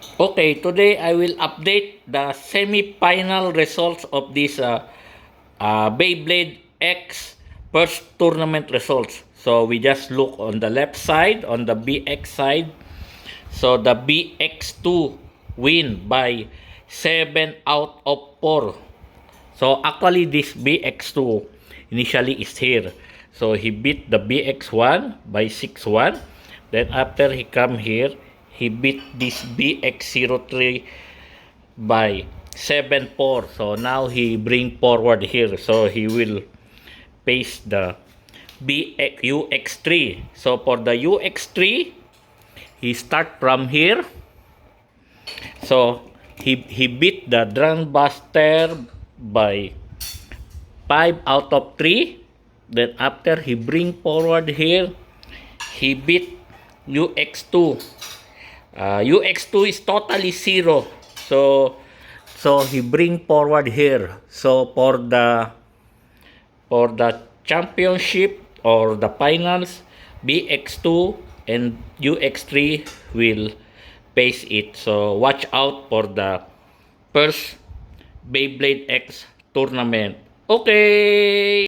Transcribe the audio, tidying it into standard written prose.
Okay, today I will update the semi-final results of this Beyblade X first tournament results. So we just look on the left side, on the BX side. So the BX2 win by 7 out of 4. So actually this BX2 initially is here. So he beat the BX1 by 6-1. Then after he come here, he beat this BX03 by 7-4. So now he bring forward here. So he will face the BX UX3. So for the UX3, he start from here. So he beat the Drunbuster by 5 out of 3. Then after he bring forward here, he beat UX2. UX2 is totally 0. So he bring forward here. So for the championship or the finals, BX2 and UX3 will face it. So watch out for the first Beyblade X tournament. Okay.